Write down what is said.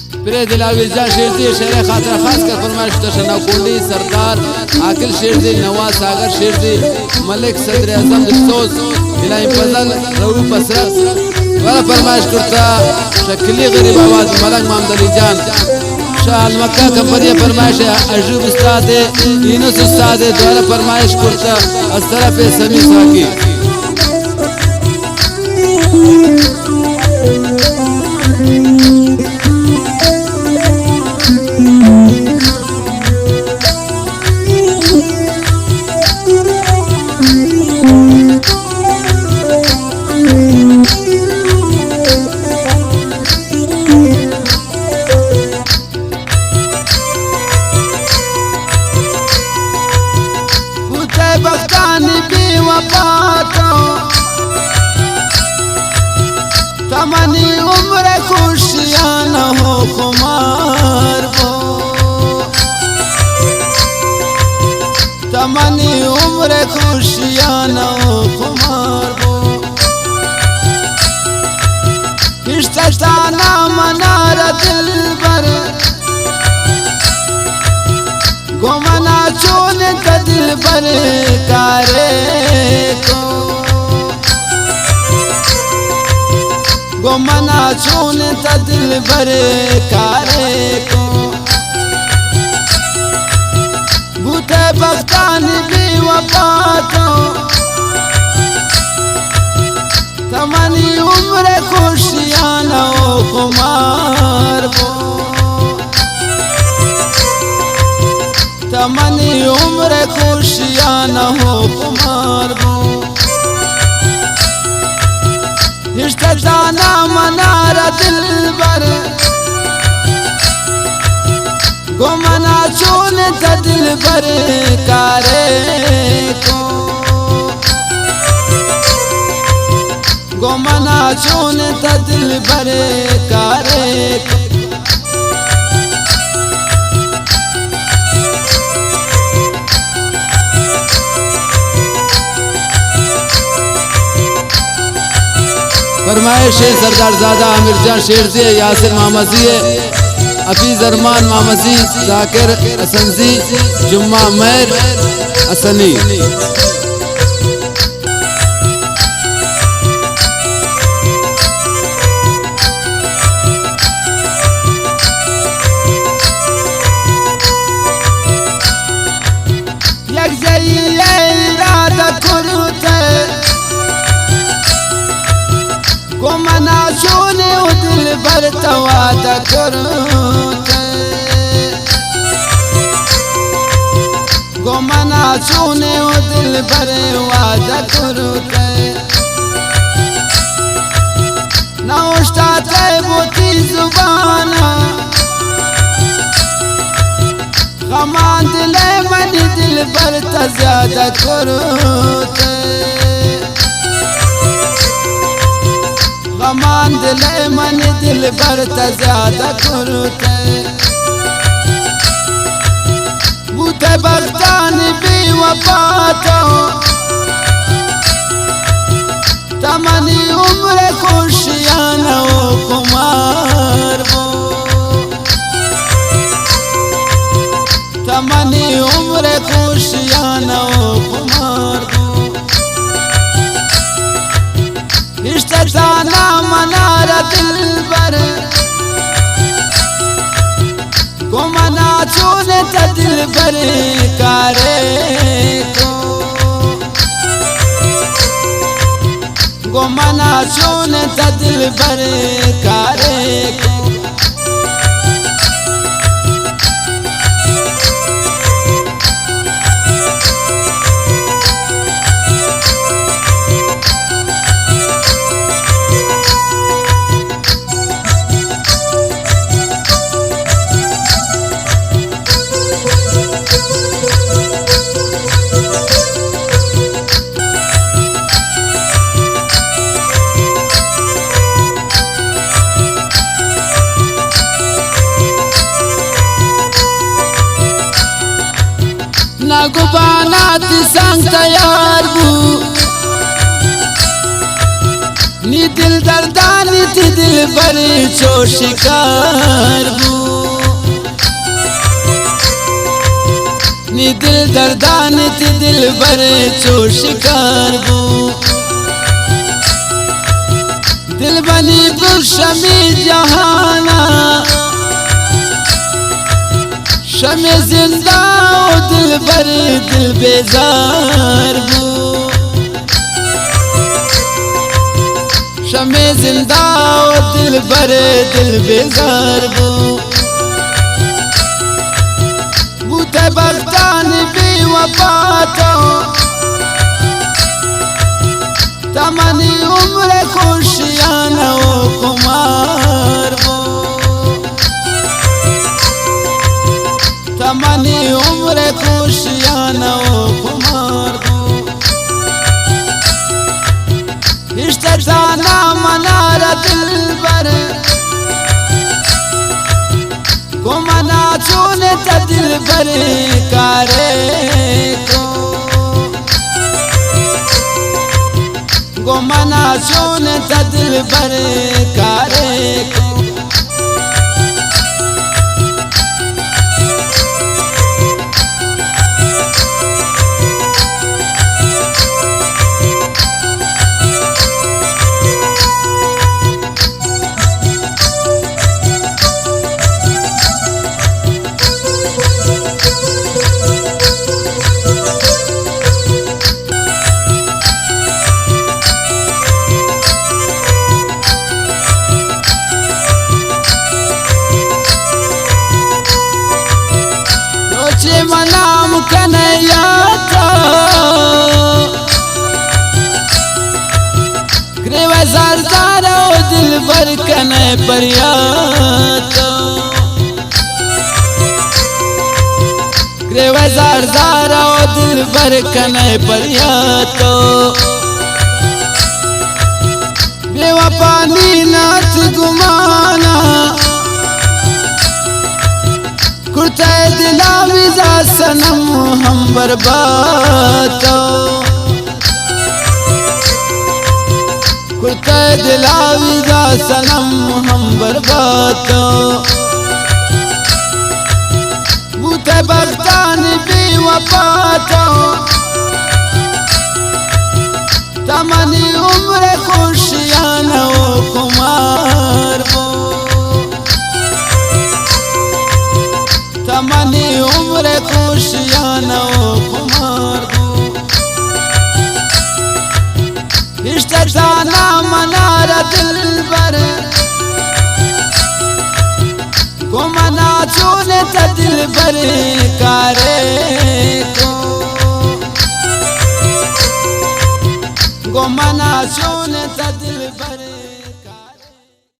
pray दिलावीर जा शेर दी शेर खातिर खास कर फरमाइश तशना कुंडी सरदार आकिल शेर दी नवाज सागर शेर दी मलिक सदर आजम अफसोस इलाही फजल रऊ पसरत वाला फरमाइश करता शक्ली गरीब आवाज मलक मोहम्मद अली जान शाह मक्का कंपनी फरमाइश अजूब उस्ताद यूनुस उस्ताद द्वारा फरमाइश करता असरफ समी साकी तमनी उम्र खुशियां न हो खुमार वो तमनी उम्र खुशियां न हो खुमार वो इश्ताना मनार दिल पर गोमना चोन का दिल पर कारे को गोमना चून दिल भरे कारे को बूते बख्तान भी वफातो तमनी उम्र खुशियां न हो खुमार वो तमनी उम्र खुशियां न हो खुमार वो इश्ताना मनारा दिल पर गोमना चून दिल पर कारे को गोमना चून दिल पर कारे को फरमाइश सरदार ज़ादा आमिर जान शेर दी यासिर मामजी हफीज अरमान मामजी जाकिर असंजी जुम्मा मैर असनी गोमना चोने दिल भर तवाद करूते गोमना चोने दिल भर वाद करूते नौश्ताते मोती जुबाना गमान दिले मनी दिल भर तज़्यादा करूते गमान दिले मन दिल भर ज्यादा करते बूते बख्तान भी वफातो तमनी उम्र खुशियां न हो खुमार वो तमनी उम्र खुशियां न हो खुमार वो इश्ताना मनारा दिल पर गोमना चून दिल पर कारे को गोमना चून दिल पर कारे को गुबाना संग तैयार बू नी दिल दर्दानी दिल बड़ी चो शिकार बू ती दिल दर्दान ती दिल बरे चो शिकार बो दिल बनी गुलशमी जहाना शमे जिंदा ओ दिल बरे दिल बेजार बो शमे जिंदा ओ दिल बरे दिल बेजार बो बूते बख्तान बेवफा तो तमनी उम्र खुशियां न ओ कुमार बो तमनी उम्र खुशियां न ओ कुमार बो इश्ताना मनारा दिल बर को मना चूने त दिल बर कारे को मना चूने त दिल बर कारे को मनाम कन्हैया तो सरदार ओ दिल भर कन्है परिया तो सरदार ओ दिल भर कन्है परिया तो बेवफा नाथ गुमाना कुर्ता दिला विजा सनम हम बर्बाद कुर्ता दिला विजा सनम हम बर्बाद बूते बख्तान बेवफा तो तमनी उम्र खुशियां न ओ कुमार बो तमनी उम्र खुशियां न ओ कुमार बो इश्ताना मनारा दिल बर को मना चूने त दिल बर कारे को मना चूने त दिल बर